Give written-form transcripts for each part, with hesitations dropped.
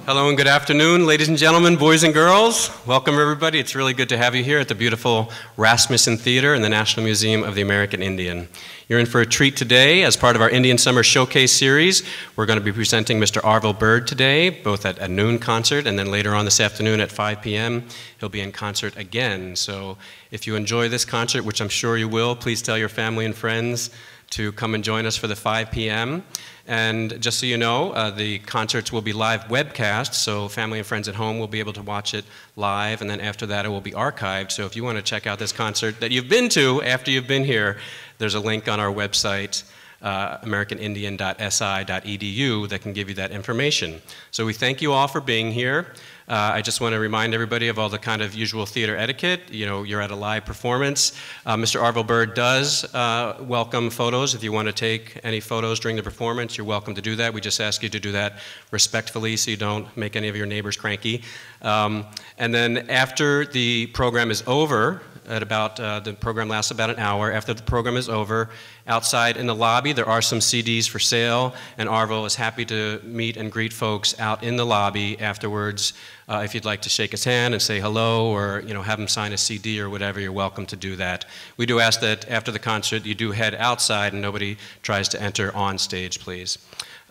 Hello and good afternoon, ladies and gentlemen, boys and girls. Welcome, everybody. It's really good to have you here at the beautiful Rasmussen Theater in the National Museum of the American Indian. You're in for a treat today. As part of our Indian Summer Showcase series, we're going to be presenting Mr. Arvel Bird today, both at a noon concert and then later on this afternoon at 5 p.m. He'll be in concert again. So if you enjoy this concert, which I'm sure you will, please tell your family and friends to come and join us for the 5 p.m. And just so you know, the concerts will be live webcast, so family and friends at home will be able to watch it live, and then after that it will be archived. So if you want to check out this concert that you've been to after you've been here, there's a link on our website, americanindian.si.edu, that can give you that information. So we thank you all for being here. I just want to remind everybody of all the kind of usual theater etiquette. You know, you're at a live performance. Mr. Arvel Bird does welcome photos. If you want to take any photos during the performance, you're welcome to do that. We just ask you to do that respectfully so you don't make any of your neighbors cranky. And then after the program is over, the program lasts about an hour. After the program is over, outside in the lobby, there are some CDs for sale, and Arvel is happy to meet and greet folks out in the lobby afterwards. If you'd like to shake his hand and say hello, or have him sign a CD or whatever, you're welcome to do that. We do ask that after the concert you do head outside and nobody tries to enter on stage, please.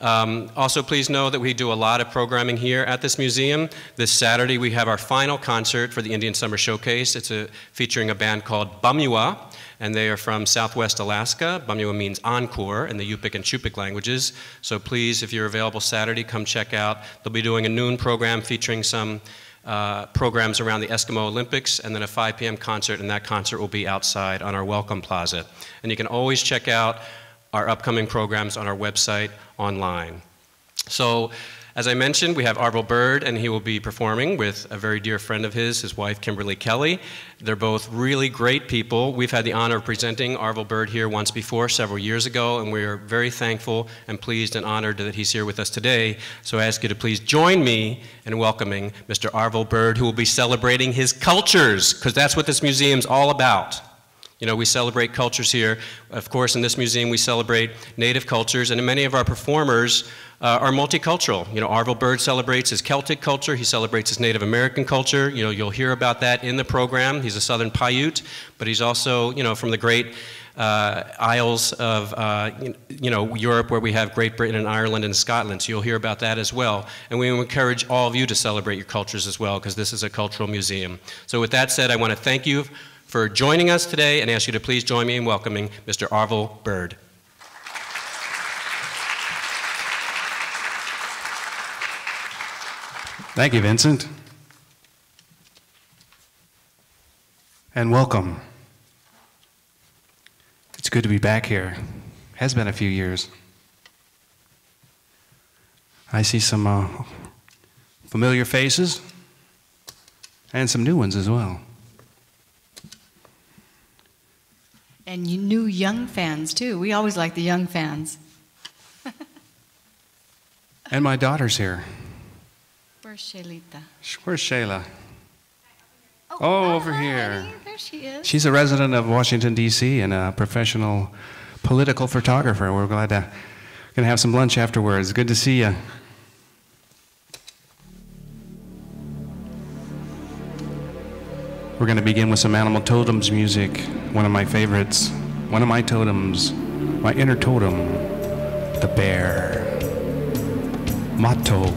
Also, please know that we do a lot of programming here at this museum. This Saturday we have our final concert for the Indian Summer Showcase. It's featuring a band called Bamyua, and they are from Southwest Alaska. Bamyua means encore in the Yupik and Chupik languages. So please, if you're available Saturday, come check out. They'll be doing a noon program featuring some programs around the Eskimo Olympics, and then a 5 p.m. concert, and that concert will be outside on our Welcome Plaza. And you can always check out our upcoming programs on our website online. So, as I mentioned, we have Arvel Bird, and he will be performing with a very dear friend of his wife, Kimberly Kelly. They're both really great people. We've had the honor of presenting Arvel Bird here once before, several years ago, and we are very thankful and pleased and honored that he's here with us today. So I ask you to please join me in welcoming Mr. Arvel Bird, who will be celebrating his cultures, because that's what this museum's all about. You know, we celebrate cultures here. Of course, in this museum, we celebrate Native cultures, and many of our performers are multicultural. You know, Arvel Bird celebrates his Celtic culture. He celebrates his Native American culture. You know, you'll hear about that in the program. He's a Southern Paiute, but he's also, from the great isles of, Europe, where we have Great Britain and Ireland and Scotland. So you'll hear about that as well. And we encourage all of you to celebrate your cultures as well, because this is a cultural museum. So with that said, I want to thank you for joining us today and ask you to please join me in welcoming Mr. Arvel Bird. Thank you, Vincent. And welcome. It's good to be back here. Has been a few years. I see some familiar faces and some new ones as well. And you new young fans, too. We always like the young fans. And my daughter's here. Where's Shaylita? Where's Shayla? Oh, over here. There she is. She's a resident of Washington, D.C. and a professional political photographer. We're glad to gonna have some lunch afterwards. Good to see you. We're going to begin with some animal totems music, one of my favorites, one of my totems, my inner totem, the bear, Mato.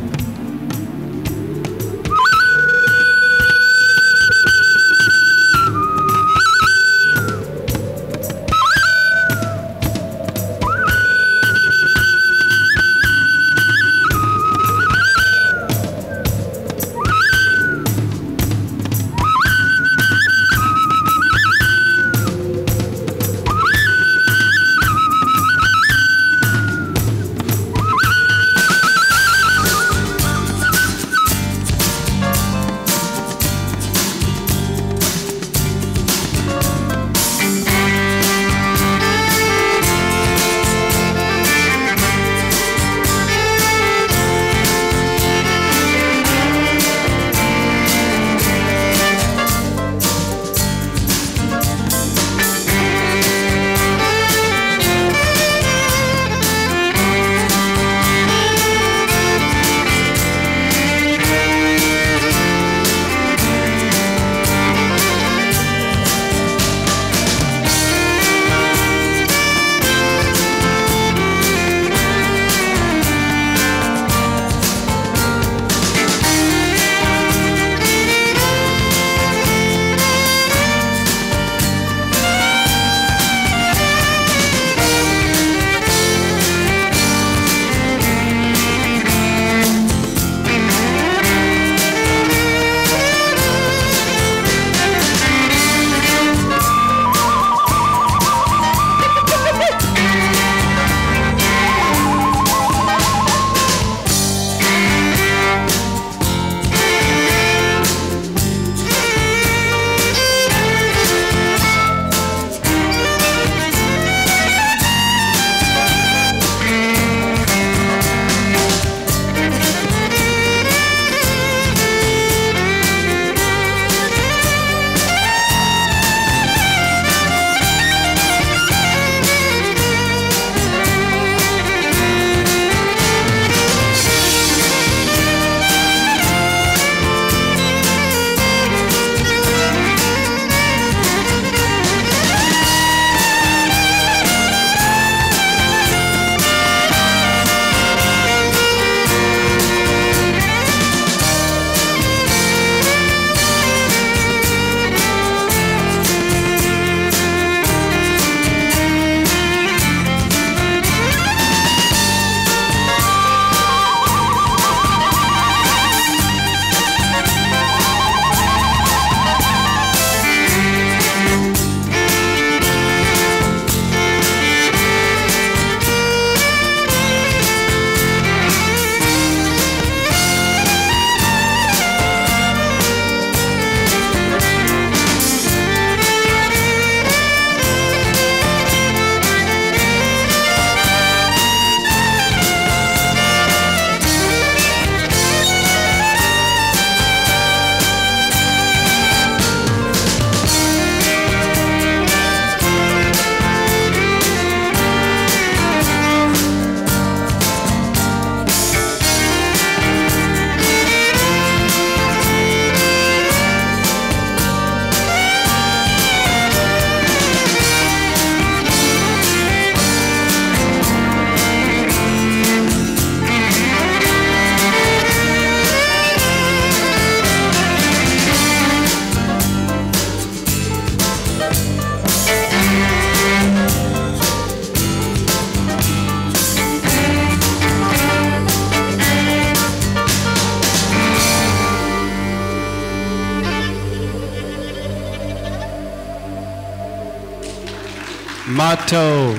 Motto.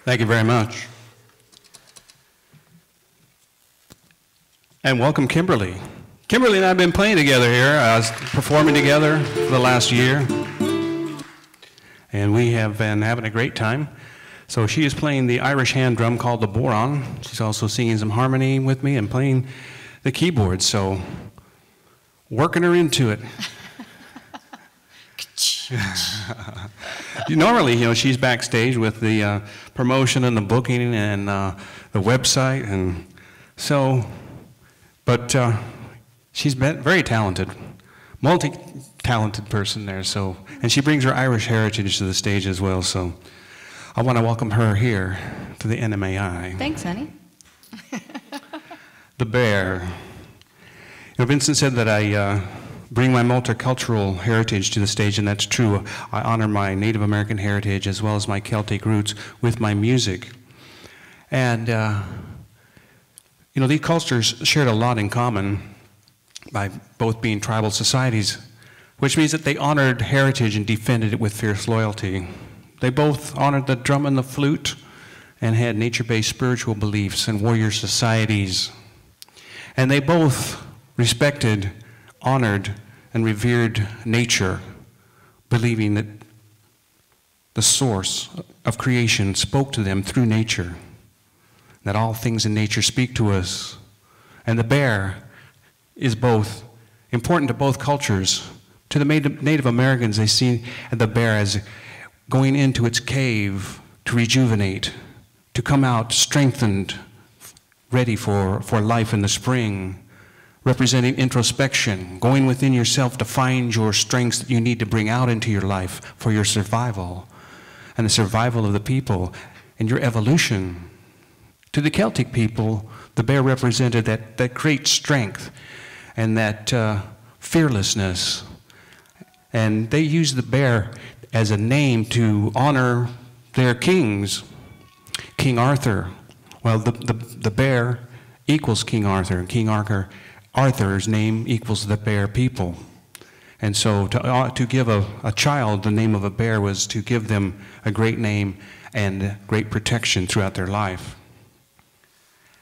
Thank you very much. And welcome, Kimberly. Kimberly and I have been playing together here, performing together for the last year. And we have been having a great time. So she is playing the Irish hand drum called the boron. She's also singing some harmony with me and playing the keyboard. So working her into it. Normally, she's backstage with the promotion and the booking and the website, and so, but she's been very talented, multi-talented person there. So, and she brings her Irish heritage to the stage as well. So, I want to welcome her here to the NMAI. Thanks, honey. The bear. Vincent said that I bring my multicultural heritage to the stage, and that's true. I honor my Native American heritage as well as my Celtic roots with my music. And, these cultures shared a lot in common by both being tribal societies, which means that they honored heritage and defended it with fierce loyalty. They both honored the drum and the flute and had nature-based spiritual beliefs and warrior societies. And they both respected, honored, and revered nature, believing that the source of creation spoke to them through nature, that all things in nature speak to us. And the bear is both important to both cultures. To the Native Americans, they see the bear as going into its cave to rejuvenate, to come out strengthened, ready for life in the spring, representing introspection, going within yourself to find your strengths that you need to bring out into your life for your survival and the survival of the people and your evolution. To the Celtic people, the bear represented that great strength and that fearlessness. And they used the bear as a name to honor their kings. King Arthur, well, the bear equals King Arthur, and King Arthur's name equals the bear people. And so to give a child the name of a bear was to give them a great name and great protection throughout their life.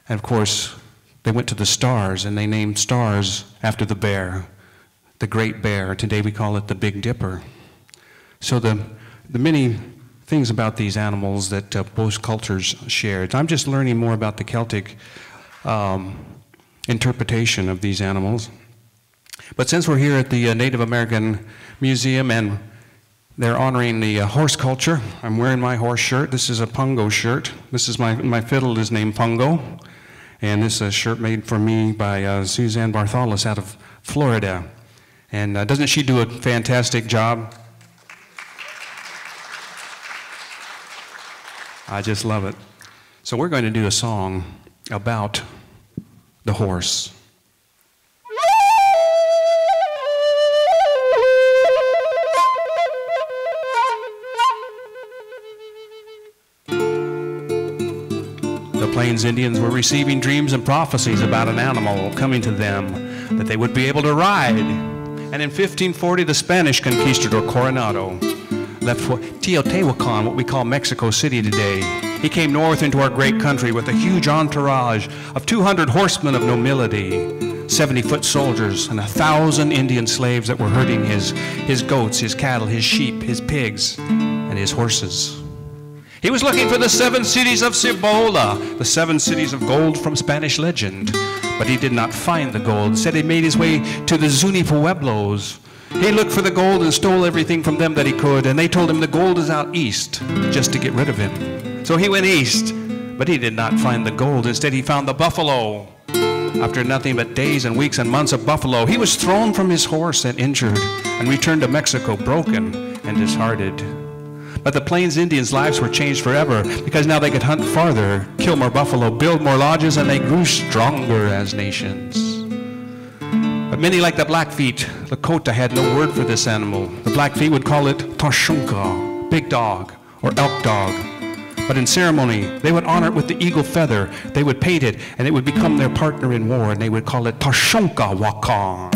And of course, they went to the stars and they named stars after the bear, the Great Bear. Today we call it the Big Dipper. So the many things about these animals that both cultures shared. I'm just learning more about the Celtic interpretation of these animals. But since we're here at the Native American Museum and they're honoring the horse culture, I'm wearing my horse shirt. This is a Pungo shirt. This is my fiddle is named Pungo. And this is a shirt made for me by Suzanne Bartholis out of Florida. And doesn't she do a fantastic job? I just love it. So we're going to do a song about the horse. The Plains Indians were receiving dreams and prophecies about an animal coming to them that they would be able to ride. And in 1540, the Spanish conquistador Coronado left for Teotihuacan, what we call Mexico City today. He came north into our great country with a huge entourage of 200 horsemen of nobility, 70-foot soldiers, and 1,000 Indian slaves that were herding his goats, his cattle, his sheep, his pigs, and his horses. He was looking for the 7 cities of Cibola, the 7 cities of gold from Spanish legend. But he did not find the gold. Instead, he made his way to the Zuni Pueblos. He looked for the gold and stole everything from them that he could, and they told him the gold is out east, just to get rid of him. So he went east, but he did not find the gold. Instead, he found the buffalo. After nothing but days and weeks and months of buffalo, he was thrown from his horse and injured, and returned to Mexico broken and disheartened. But the Plains Indians' lives were changed forever, because now they could hunt farther, kill more buffalo, build more lodges, and they grew stronger as nations. But many, like the Blackfeet, Lakota, had no word for this animal. The Blackfeet would call it Tashunka, big dog, or elk dog. But in ceremony, they would honor it with the eagle feather. They would paint it, and it would become their partner in war, and they would call it Tashunka Wakan.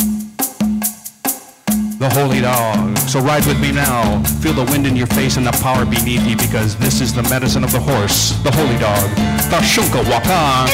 the holy dog. So ride with me now. Feel the wind in your face and the power beneath you, because this is the medicine of the horse, the holy dog. Tashunka waka.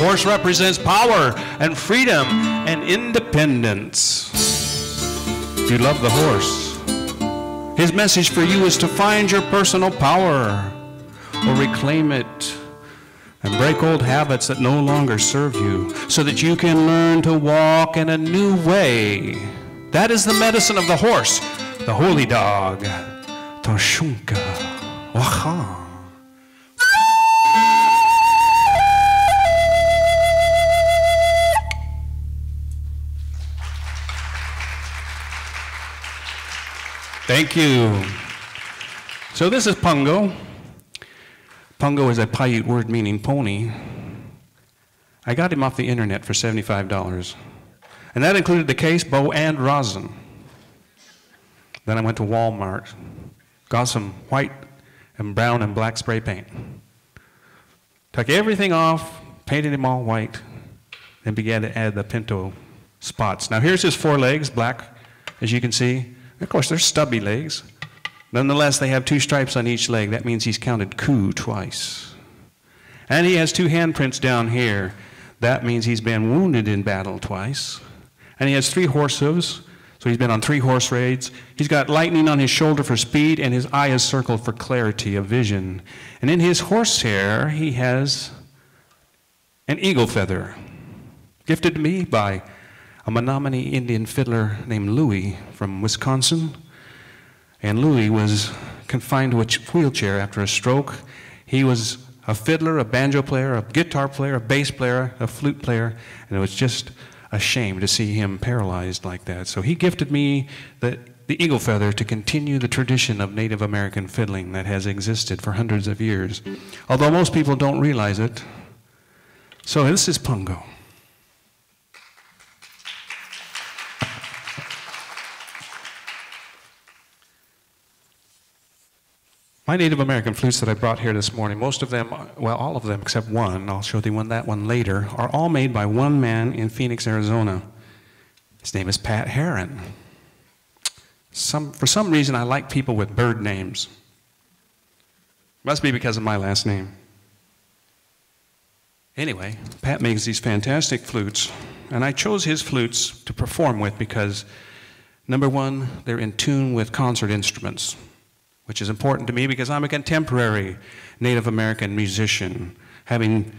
Horse represents power and freedom and independence. If you love the horse, his message for you is to find your personal power or reclaim it and break old habits that no longer serve you so that you can learn to walk in a new way. That is the medicine of the horse, the holy dog. Tashunka waha. Thank you. So this is Pungo. Pungo is a Paiute word meaning pony. I got him off the internet for $75. And that included the case, bow, and rosin. Then I went to Walmart, got some white and brown and black spray paint. Took everything off, painted him all white, and began to add the pinto spots. Now here's his forelegs, black, as you can see. Of course, they're stubby legs. Nonetheless, they have 2 stripes on each leg. That means he's counted coup twice. And he has 2 handprints down here. That means he's been wounded in battle twice. And he has 3 horse hooves, so he's been on 3 horse raids. He's got lightning on his shoulder for speed, and his eye is circled for clarity of vision. And in his horse hair, he has an eagle feather, gifted to me by a Menominee Indian fiddler named Louis from Wisconsin. And Louis was confined to a wheelchair after a stroke. He was a fiddler, a banjo player, a guitar player, a bass player, a flute player, and it was just a shame to see him paralyzed like that. So he gifted me the eagle feather to continue the tradition of Native American fiddling that has existed for hundreds of years, although most people don't realize it. So this is Pungo. My Native American flutes that I brought here this morning, most of them, well, all of them except one, I'll show you that one later, are all made by one man in Phoenix, Arizona. His name is Pat Heron. For some reason, I like people with bird names. Must be because of my last name. Anyway, Pat makes these fantastic flutes, and I chose his flutes to perform with because, number one, they're in tune with concert instruments, which is important to me because I'm a contemporary Native American musician, having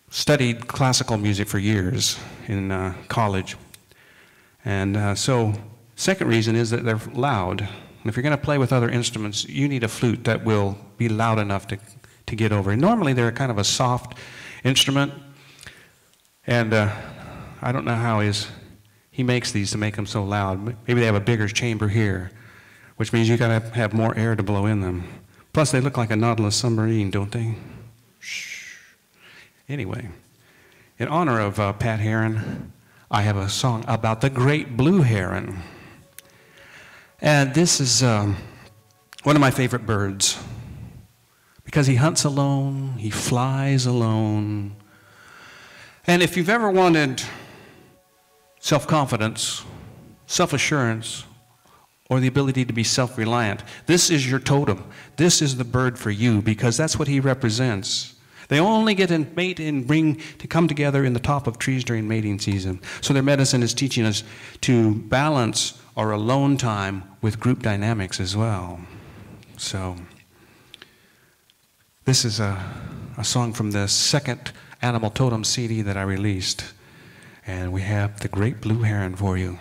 studied classical music for years in college. And so, second reason is that they're loud. And if you're going to play with other instruments, you need a flute that will be loud enough to get over. And normally they're kind of a soft instrument, and I don't know how he makes these to make them so loud. Maybe they have a bigger chamber here, which means you got to have more air to blow in them. Plus, they look like a Nautilus submarine, don't they? Shh. Anyway, in honor of Pat Heron, I have a song about the great blue heron. And this is one of my favorite birds because he hunts alone, he flies alone. And if you've ever wanted self-confidence, self-assurance, or the ability to be self-reliant, this is your totem. This is the bird for you because that's what he represents. They only get to mate and to come together in the top of trees during mating season. So their medicine is teaching us to balance our alone time with group dynamics as well. So this is a song from the second Animal Totem CD that I released. And we have the Great Blue Heron for you.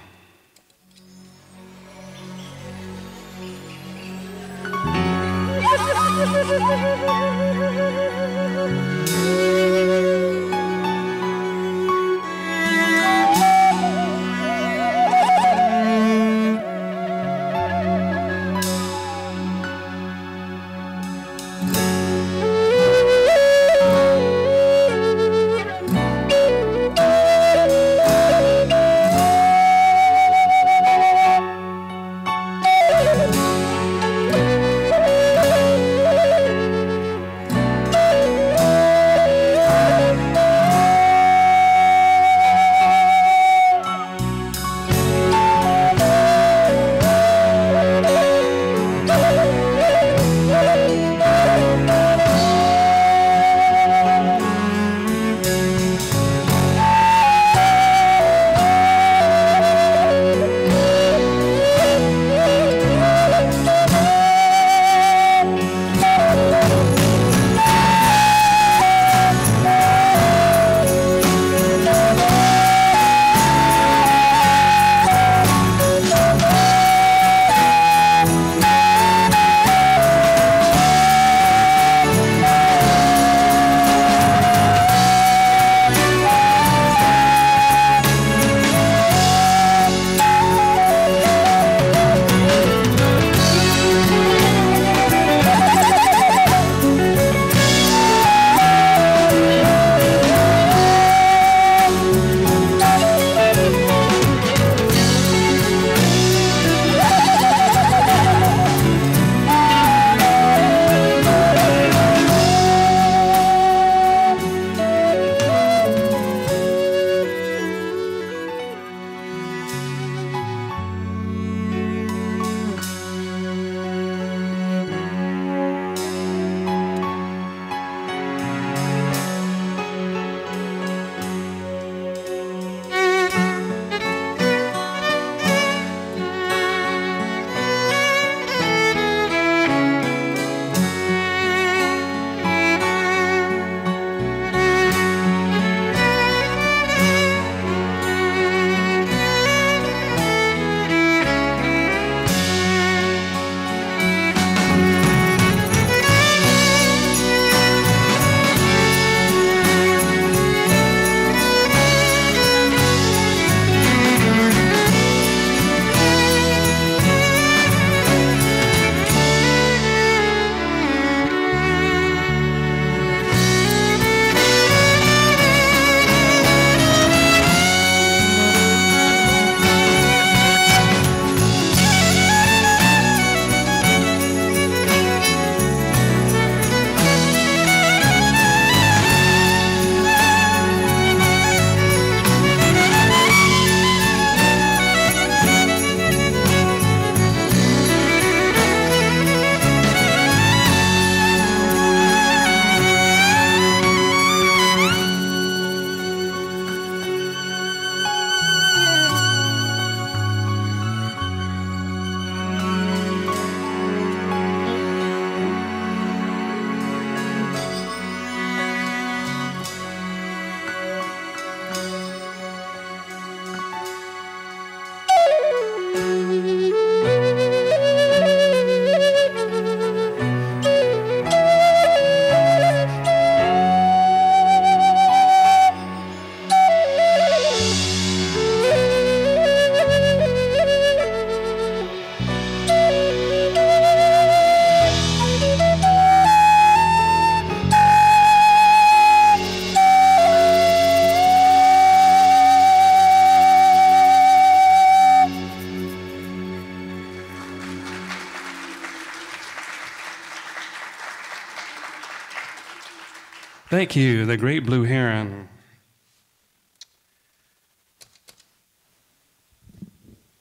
Thank you, the great blue heron.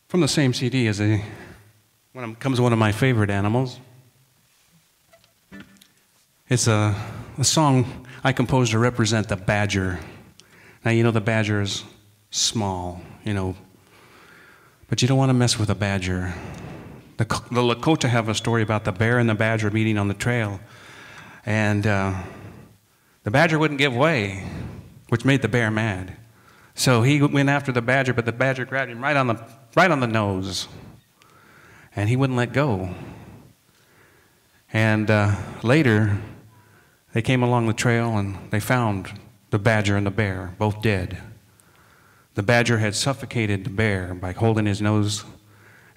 From the same CD as comes one of my favorite animals. It's a song I composed to represent the badger. Now, you know the badger is small, you know, but you don't want to mess with a badger. The Lakota have a story about the bear and the badger meeting on the trail, and the badger wouldn't give way, which made the bear mad. So he went after the badger, but the badger grabbed him right on the nose, and he wouldn't let go. And later, they came along the trail and they found the badger and the bear, both dead. The badger had suffocated the bear by holding his nose,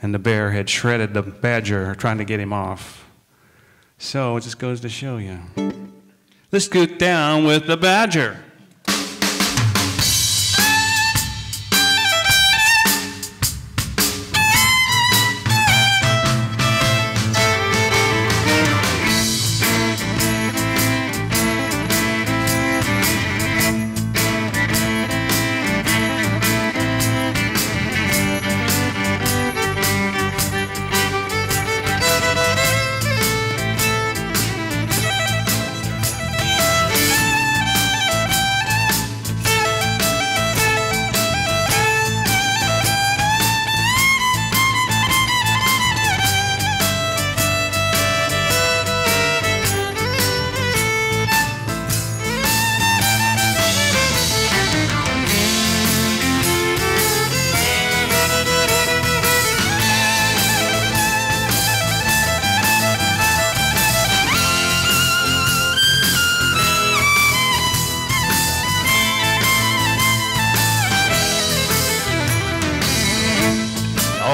and the bear had shredded the badger trying to get him off. So it just goes to show you. Let's get down with the badger.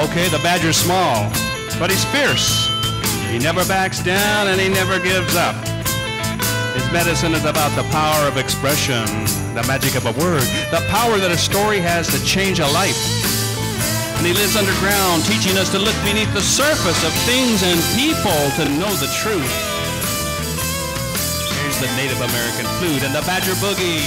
Okay, the badger's small, but he's fierce. He never backs down and he never gives up. His medicine is about the power of expression, the magic of a word, the power that a story has to change a life. And he lives underground, teaching us to look beneath the surface of things and people to know the truth. Here's the Native American flute and the badger boogie.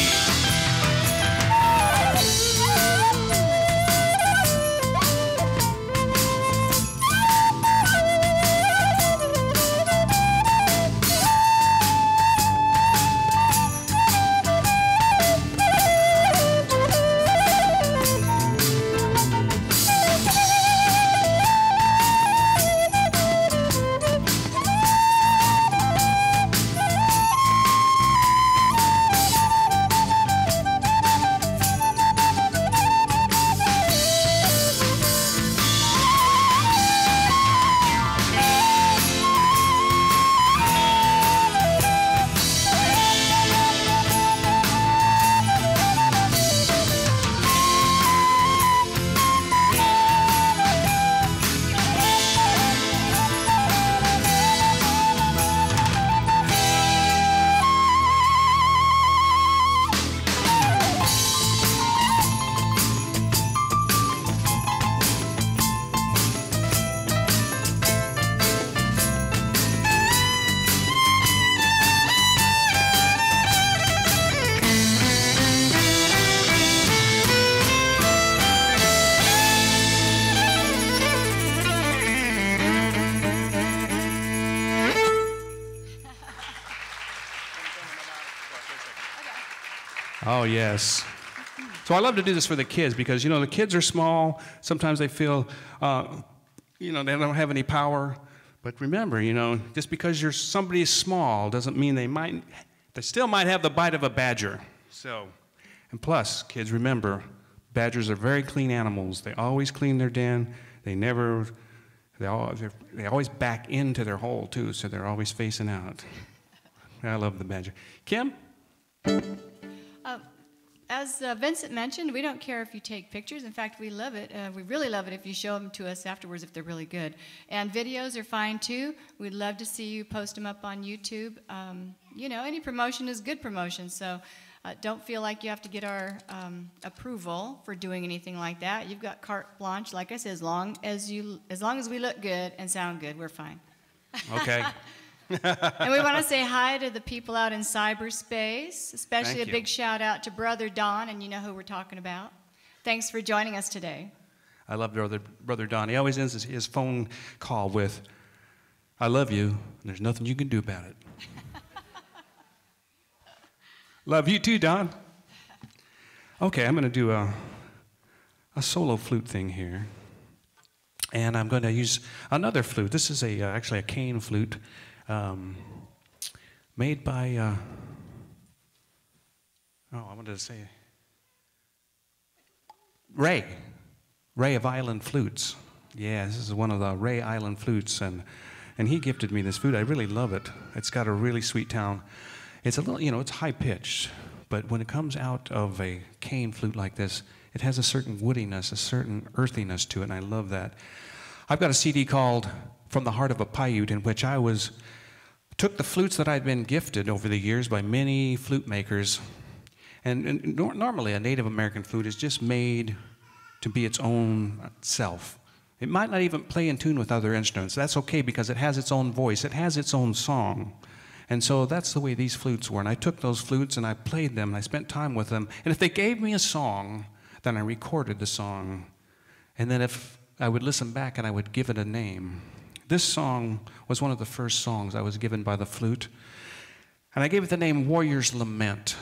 Oh, yes. So I love to do this for the kids because, you know, the kids are small. Sometimes they feel, you know, they don't have any power. But remember, you know, just because somebody is small doesn't mean they still might have the bite of a badger. So, and plus, kids, remember, badgers are very clean animals. They always clean their den. They always back into their hole, too, so they're always facing out. I love the badger. Kim? As Vincent mentioned, we don't care if you take pictures. In fact, we love it. We really love it if you show them to us afterwards if they're really good. And videos are fine, too. We'd love to see you post them up on YouTube. You know, any promotion is good promotion, so don't feel like you have to get our approval for doing anything like that. You've got carte blanche. Like I said, as long as we look good and sound good, we're fine. Okay. And we want to say hi to the people out in cyberspace, especially Thank a you. big shout out to Brother Don, and you know who we're talking about. Thanks for joining us today. I love Brother Don. He always ends his phone call with, "I love you, and there's nothing you can do about it." Love you too, Don. Okay, I'm going to do a solo flute thing here. And I'm going to use another flute. This is actually a cane flute made by, I wanted to say, Ray of Island Flutes. Yeah, this is one of the Ray Island flutes, and he gifted me this flute. I really love it. It's got a really sweet tone. It's a little, it's high-pitched, but when it comes out of a cane flute like this, it has a certain woodiness, a certain earthiness to it, and I love that. I've got a CD called From the Heart of a Paiute, in which I took the flutes that I'd been gifted over the years by many flute makers, and normally a Native American flute is just made to be its own self. It might not even play in tune with other instruments. That's okay because it has its own voice. It has its own song. And so that's the way these flutes were. And I took those flutes and I played them and I spent time with them. And if they gave me a song, then I recorded the song. And then if I would listen back and I would give it a name. This song was one of the first songs I was given by the flute. And I gave it the name Warrior's Lament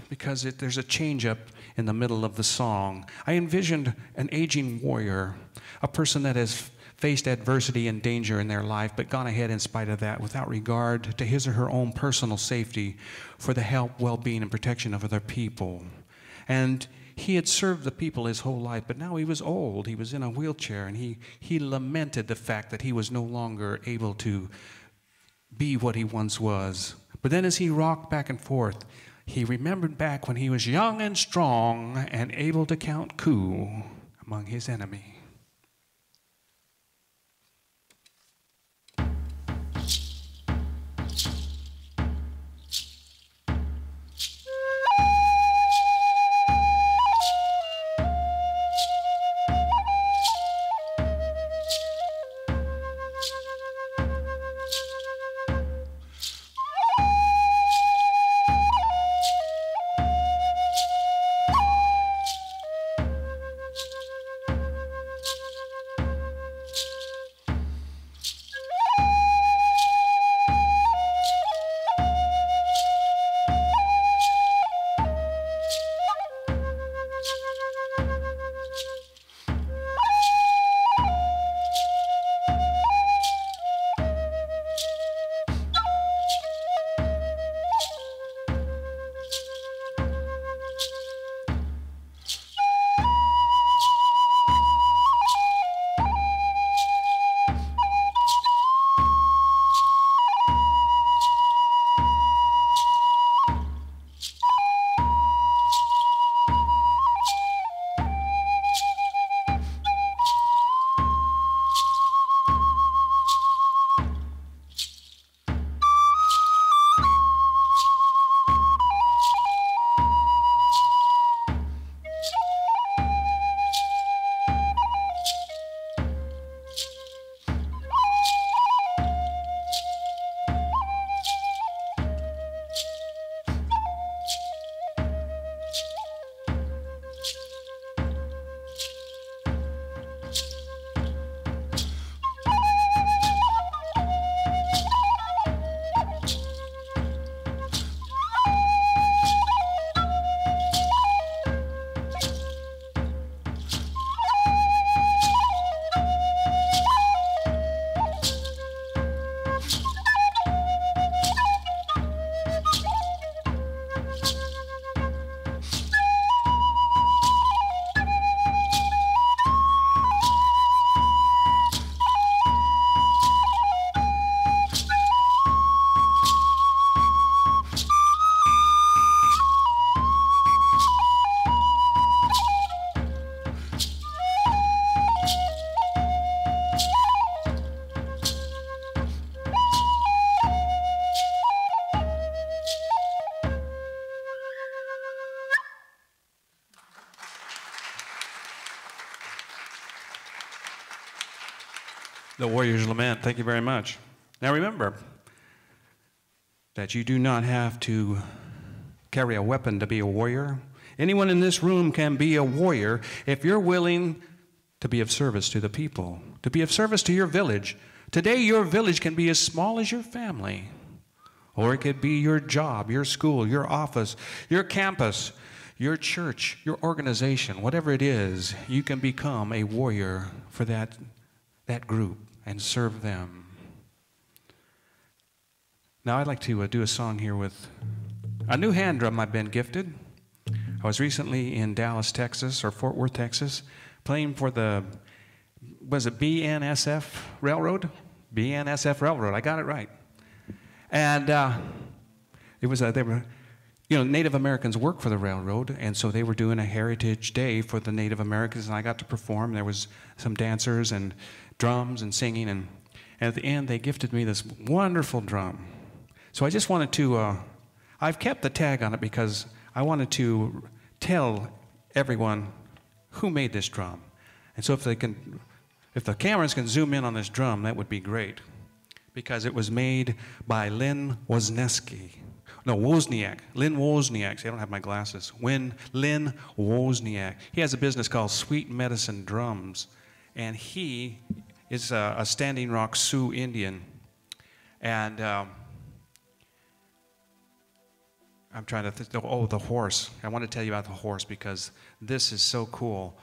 because there's a change up in the middle of the song. I envisioned an aging warrior, a person that has faced adversity and danger in their life, but gone ahead in spite of that without regard to his or her own personal safety for the help, well-being, and protection of other people. And he had served the people his whole life, but now he was old. He was in a wheelchair, and he lamented the fact that he was no longer able to be what he once was. But then as he rocked back and forth, he remembered back when he was young and strong and able to count coup among his enemy. The Warrior's Lament. Thank you very much. Now remember, that you do not have to carry a weapon to be a warrior. Anyone in this room can be a warrior if you're willing to be of service to the people, to be of service to your village. Today, your village can be as small as your family, or it could be your job, your school, your office, your campus, your church, your organization, whatever it is. You can become a warrior for that group and serve them. Now, I'd like to do a song here with a new hand drum I've been gifted. I was recently in Dallas, Texas, or Fort Worth, Texas, playing for the, was it BNSF Railroad? BNSF Railroad, I got it right. And it was, they were, you know, Native Americans work for the railroad, and so they were doing a heritage day for the Native Americans, and I got to perform. There was some dancers and drums and singing, and at the end, they gifted me this wonderful drum. So I just wanted to, I've kept the tag on it because I wanted to tell everyone who made this drum. And so if the cameras can zoom in on this drum, that would be great. Because it was made by Lynn Wozniak. Lynn Wozniak. See, I don't have my glasses. Lynn Wozniak. He has a business called Sweet Medicine Drums. And he is a Standing Rock Sioux Indian. And I'm trying to think, oh, the horse. I want to tell you about the horse because this is so cool.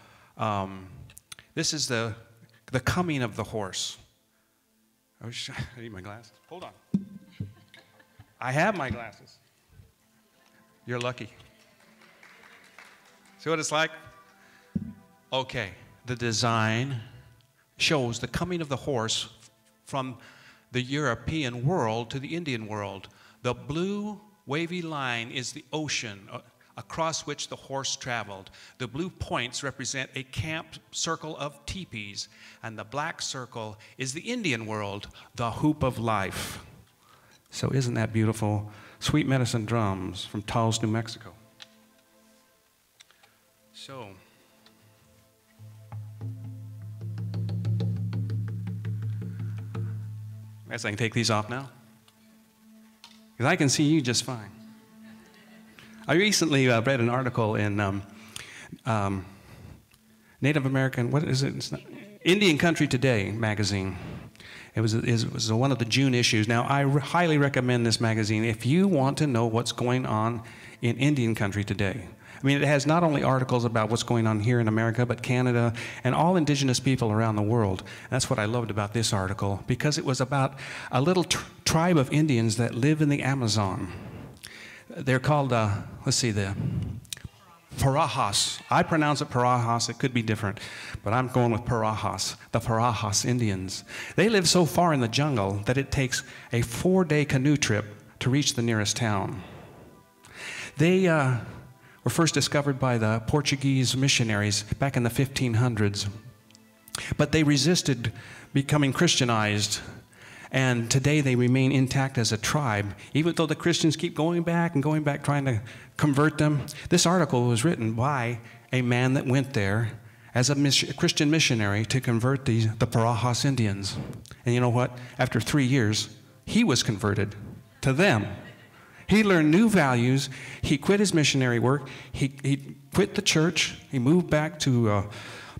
This is the coming of the horse. I need my glasses. Hold on. I have my glasses. You're lucky. See what it's like? Okay. The design shows the coming of the horse from the European world to the Indian world. The blue wavy line is the ocean across which the horse traveled. The blue points represent a camp circle of teepees, and the black circle is the Indian world, the hoop of life. So isn't that beautiful? Sweet Medicine Drums from Taos, New Mexico. So, I guess I can take these off now, because I can see you just fine. I recently read an article in Native American, what is it? It's not, Indian Country Today magazine. It was one of the June issues. Now, I highly recommend this magazine if you want to know what's going on in Indian Country today. I mean, it has not only articles about what's going on here in America, but Canada and all indigenous people around the world. That's what I loved about this article, because it was about a little tribe of Indians that live in the Amazon. They're called, let's see, the Parajas. I pronounce it Parajas. It could be different, but I'm going with Parajas, the Parajas Indians. They live so far in the jungle that it takes a 4-day canoe trip to reach the nearest town. They were first discovered by the Portuguese missionaries back in the 1500s, but they resisted becoming Christianized. And today they remain intact as a tribe, even though the Christians keep going back and going back trying to convert them. This article was written by a man that went there as a Christian missionary to convert the Parajas Indians. And you know what? After 3 years, he was converted to them. He learned new values. He quit his missionary work. He quit the church. He moved back to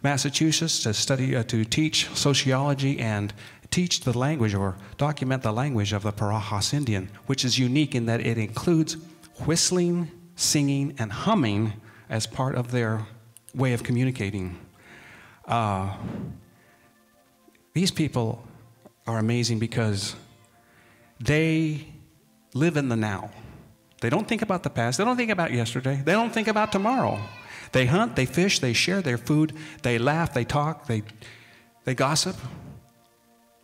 Massachusetts to study, to teach sociology and teach the language or document the language of the Parajas Indian, which is unique in that it includes whistling, singing, and humming as part of their way of communicating. These people are amazing because they live in the now. They don't think about the past. They don't think about yesterday. They don't think about tomorrow. They hunt, they fish, they share their food, they laugh, they talk, they gossip,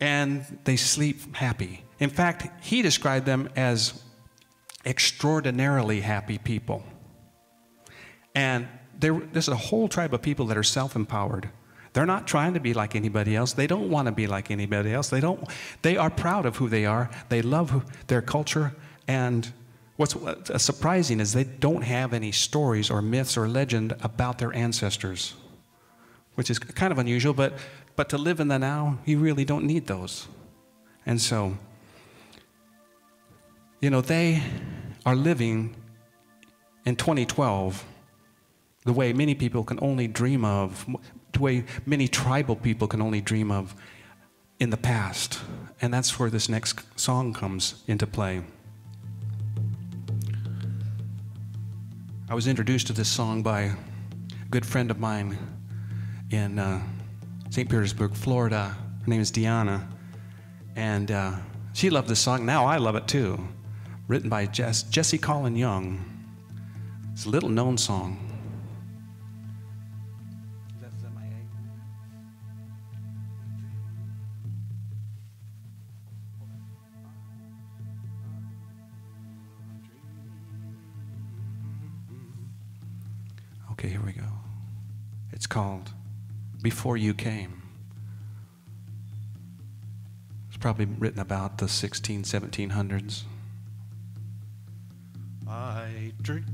and they sleep happy. In fact, he described them as extraordinarily happy people. And there's a whole tribe of people that are self-empowered. They're not trying to be like anybody else. They don't want to be like anybody else. They are proud of who they are. They love their culture. And what's surprising is they don't have any stories or myths or legend about their ancestors, which is kind of unusual, but to live in the now, you really don't need those. And so, You know, they are living in 2012 the way many people can only dream of, the way many tribal people can only dream of in the past. And that's where this next song comes into play. I was introduced to this song by a good friend of mine in St. Petersburg, Florida. Her name is Deanna. And she loved this song. Now I love it too. Written by Jesse Colin Young. It's a little known song. Okay, here we go. It's called Before You Came. It's probably written about the 1700s. I dream.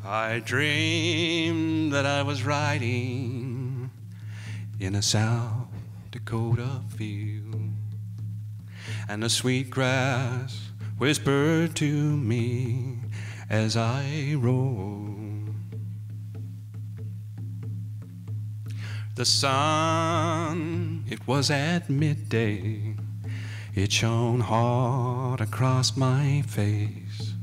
I dreamed that I was riding in a South Dakota field, and the sweet grass whispered to me as I rode. The sun, it was at midday, it shone hard across my face,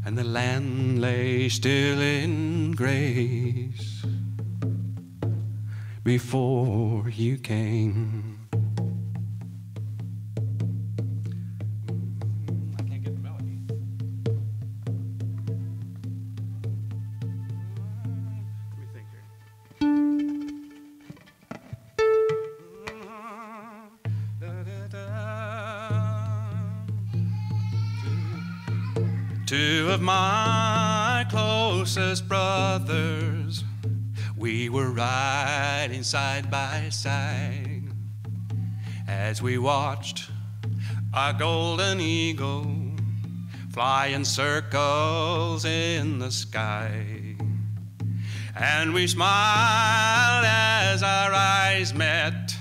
and the land lay still in grace before you came. I can't get the melody. Let me think here. Two of my closest brothers, we were riding side by side as we watched a golden eagle fly in circles in the sky. And we smiled as our eyes met,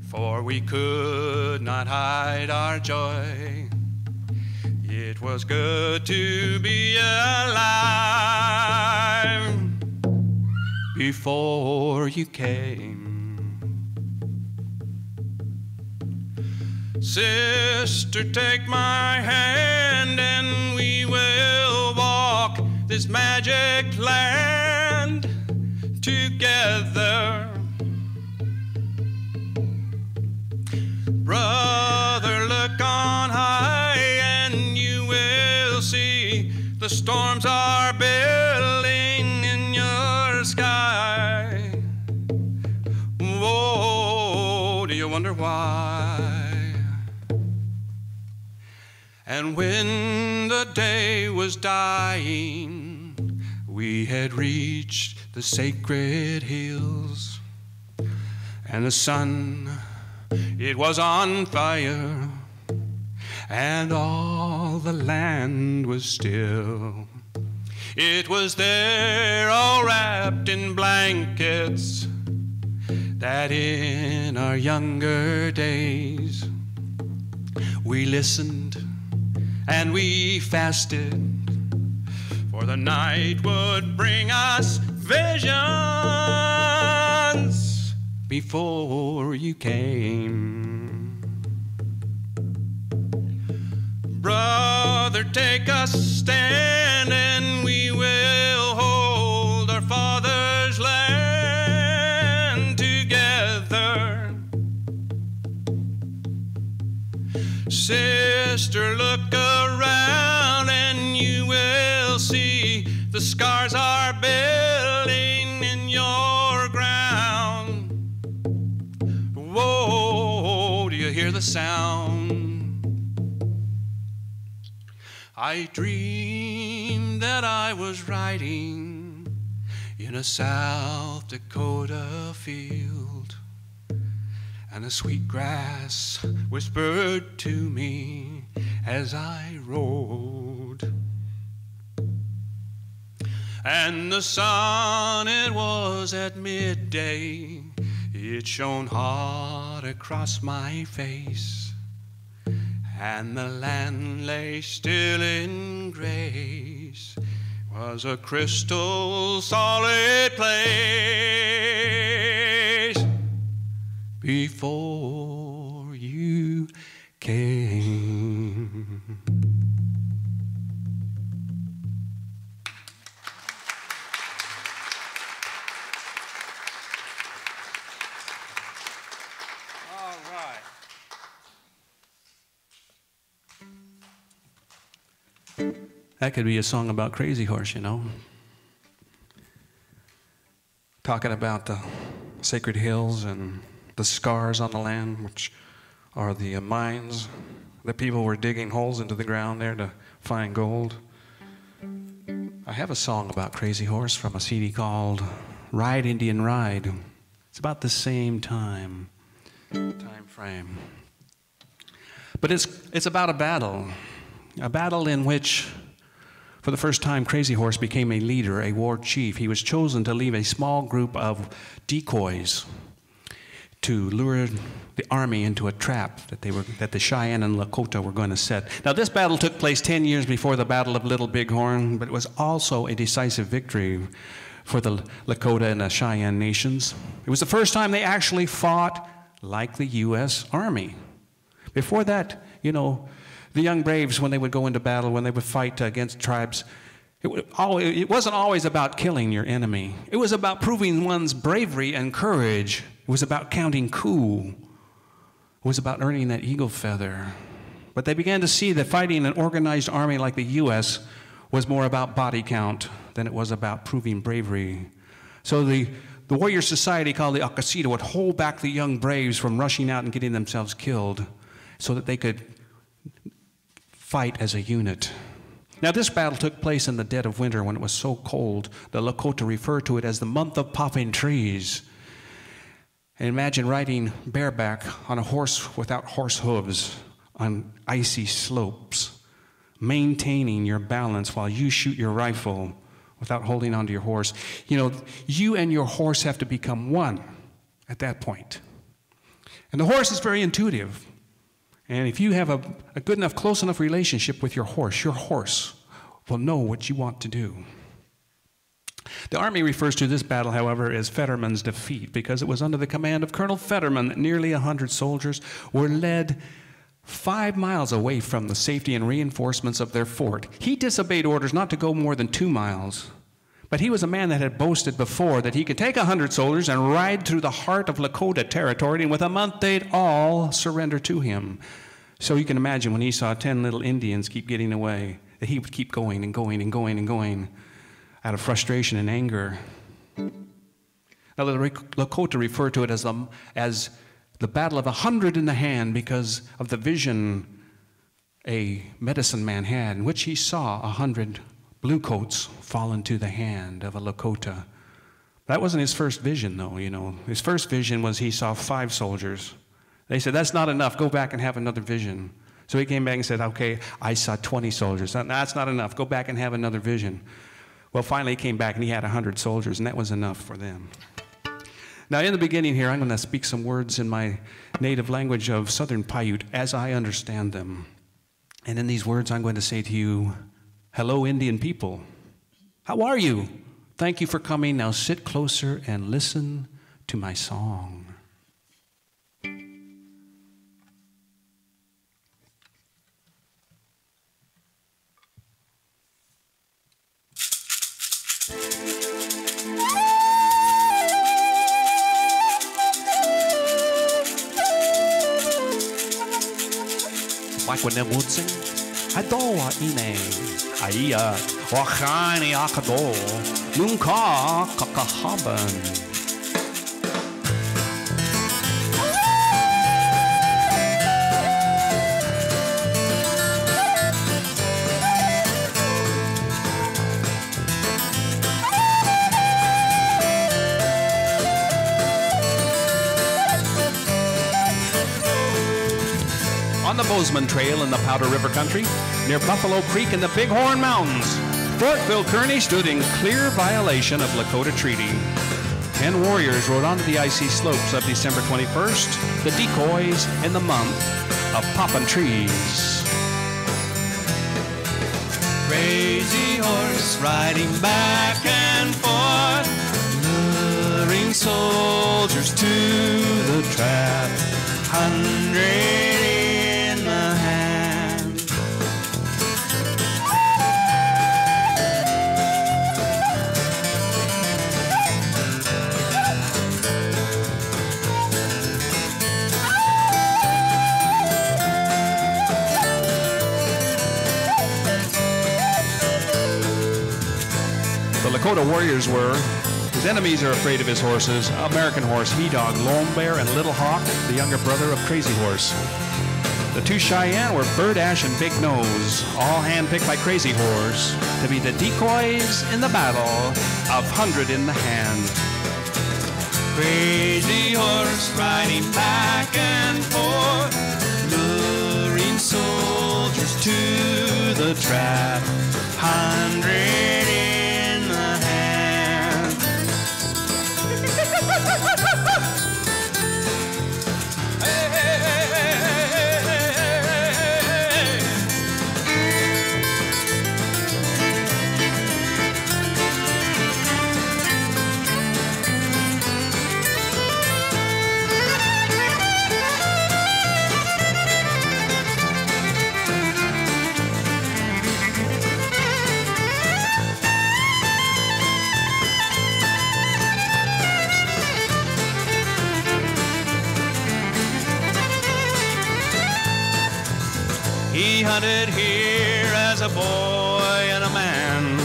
for we could not hide our joy. It was good to be alive before you came. Sister, take my hand and we will walk this magic land together. Brother, look on high and you will see the storms are building in your sky. Whoa, do you wonder why? And when the day was dying, we had reached the sacred hills, and the sun, it was on fire, and all the land was still. It was there all wrapped in blankets that in our younger days we listened and we fasted, for the night would bring us visions before you came. Brother, take a stand and we will hold our father's land together. Sister, look around and you will see the scars are building in your ground. Whoa, do you hear the sound? I dreamed that I was riding in a South Dakota field, and the sweet grass whispered to me as I rode. And the sun, it was at midnight, midday, it shone hard across my face, and the land lay still in grace, was a crystal solid place before you came. All right. That could be a song about Crazy Horse, you know. Talking about the sacred hills and the scars on the land, which are the mines. The people were digging holes into the ground there to find gold. I have a song about Crazy Horse from a CD called Ride Indian Ride. It's about the same time frame. But it's about a battle in which, for the first time, Crazy Horse became a leader, a war chief. He was chosen to lead a small group of decoys to lure the army into a trap that the Cheyenne and Lakota were going to set. Now, this battle took place 10 years before the Battle of Little Bighorn, but it was also a decisive victory for the Lakota and the Cheyenne nations. It was the first time they actually fought like the U.S. Army. Before that, you know, the young braves, when they would go into battle, when they would fight against tribes, it wasn't always about killing your enemy. It was about proving one's bravery and courage. It was about counting cool. It was about earning that eagle feather. But they began to see that fighting an organized army like the U.S. was more about body count than it was about proving bravery. So the warrior society called the Akasita would hold back the young braves from rushing out and getting themselves killed so that they could fight as a unit. Now, this battle took place in the dead of winter when it was so cold. The Lakota referred to it as the month of popping trees. And imagine riding bareback on a horse without horse hooves on icy slopes, maintaining your balance while you shoot your rifle without holding onto your horse. You know, you and your horse have to become one at that point. And the horse is very intuitive. And if you have a good enough, close enough relationship with your horse will know what you want to do. The Army refers to this battle, however, as Fetterman's defeat, because it was under the command of Colonel Fetterman that nearly 100 soldiers were led 5 miles away from the safety and reinforcements of their fort. He disobeyed orders not to go more than 2 miles. But he was a man that had boasted before that he could take 100 soldiers and ride through the heart of Lakota territory, and with a month they'd all surrender to him. So you can imagine when he saw 10 little Indians keep getting away, that he would keep going and going and going and going out of frustration and anger. Now the Lakota refer to it as the Battle of 100 in the Hand because of the vision a medicine man had, in which he saw 100 bluecoats fall into the hand of a Lakota. That wasn't his first vision, though, you know. His first vision was he saw 5 soldiers. They said, that's not enough. Go back and have another vision. So he came back and said, okay, I saw 20 soldiers. That's not enough. Go back and have another vision. Well, finally he came back and he had 100 soldiers, and that was enough for them. Now, in the beginning here, I'm going to speak some words in my native language of Southern Paiute as I understand them. And in these words, I'm going to say to you, hello, Indian people. How are you? Thank you for coming. Now sit closer and listen to my song. Wakwanemutsing, Adoa ine, Aya, Wakani Akado, Nunka Kakahaban. On the Bozeman Trail in the Powder River Country, near Buffalo Creek in the Bighorn Mountains, Fort Phil Kearny stood in clear violation of Lakota Treaty. 10 warriors rode onto the icy slopes of December 21st, the decoys in the month of poppin' trees. Crazy horse riding back and forth, luring soldiers to the trap, 100 in the hand. The Lakota warriors were. His enemies are afraid of his horses: American Horse, He Dog, Lone Bear, and Little Hawk, the younger brother of Crazy Horse. The two Cheyenne were Bird Ash and Big Nose, all handpicked by Crazy Horse to be the decoys in the battle of 100 in the hand. Crazy horse riding back and forth, luring soldiers to the trap, 100 in the hand. Hey, hey, hey, hey, hey, hey, hey. He hunted here as a boy and a man,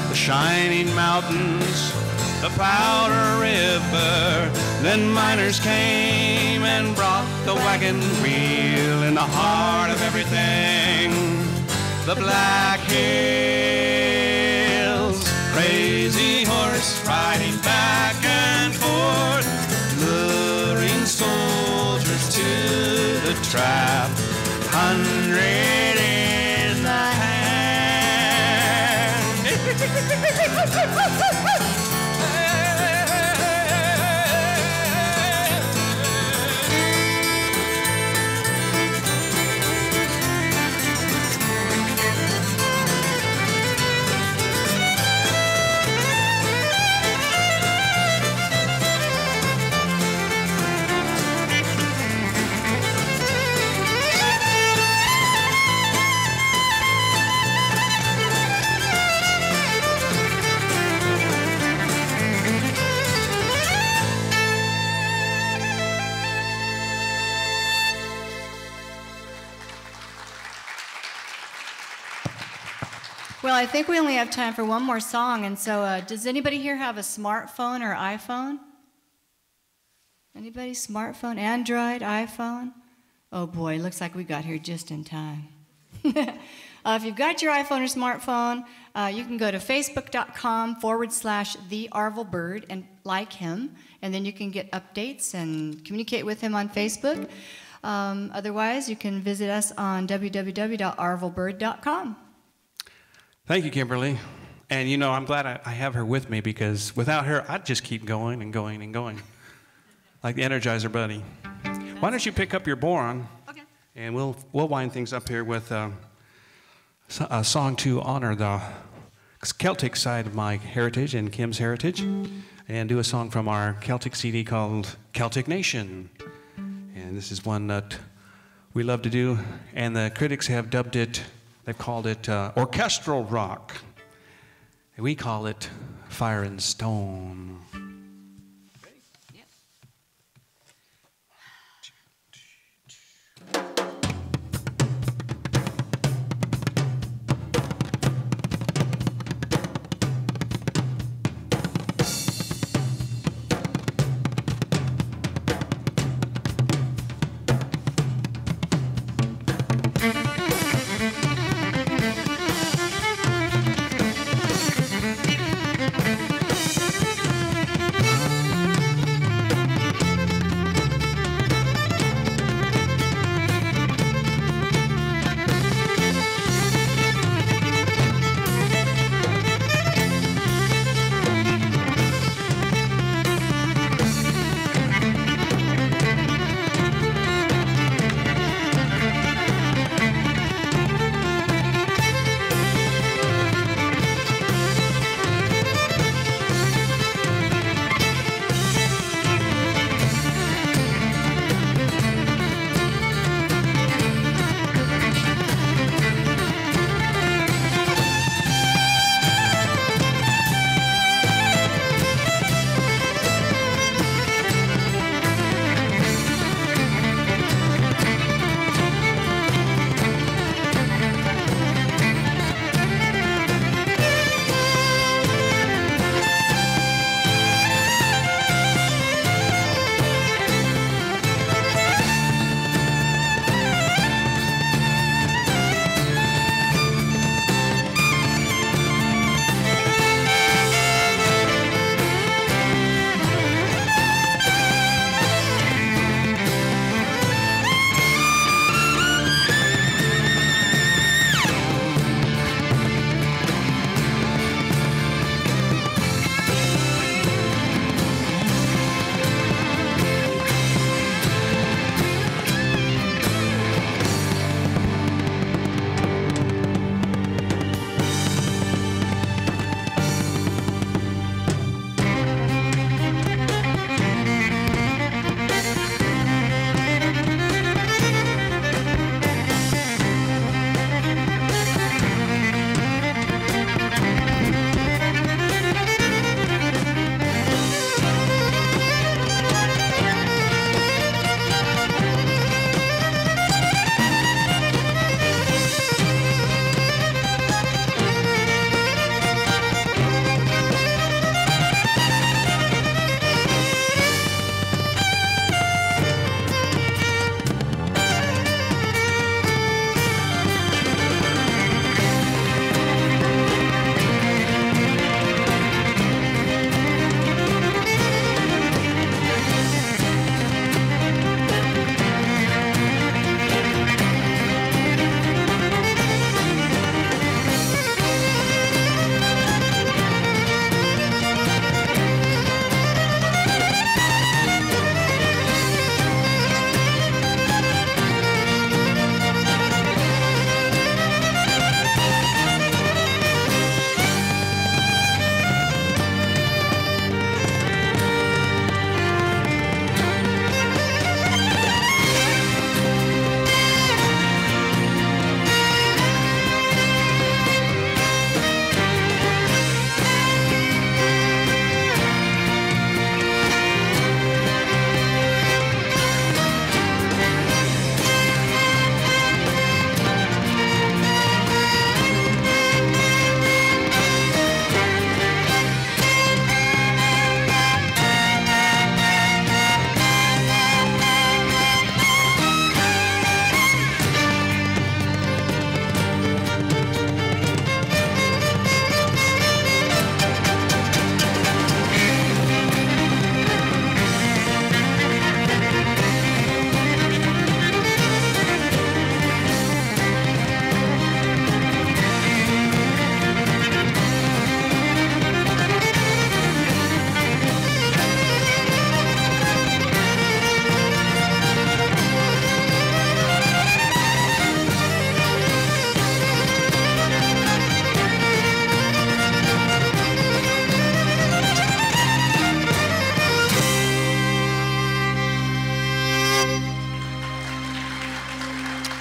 the shining mountains, the Powder River. Then miners came and brought the wagon wheel in the heart of everything, the Black Hills. Crazy horse riding back and forth, luring soldiers to the trap, 100 in the hand. Well, I think we only have time for one more song, and so does anybody here have a smartphone or iPhone? Anybody? Smartphone, Android, iPhone? Oh boy, looks like we got here just in time. If you've got your iPhone or smartphone, you can go to facebook.com/the Arvel Bird and like him, and then you can get updates and communicate with him on Facebook. Otherwise, you can visit us on www.arvelbird.com. Thank you, Kimberly. And you know, I'm glad I have her with me, because without her, I'd just keep going and going and going. Like the Energizer Bunny. Why don't you pick up your boron? Okay. And we'll wind things up here with a song to honor the Celtic side of my heritage and Kim's heritage, and do a song from our Celtic CD called Celtic Nation. And this is one that we love to do, and the critics have dubbed it, they've called it orchestral rock. And we call it Fire and Stone.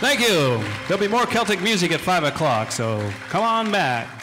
Thank you. There'll be more Celtic music at 5 o'clock, so come on back.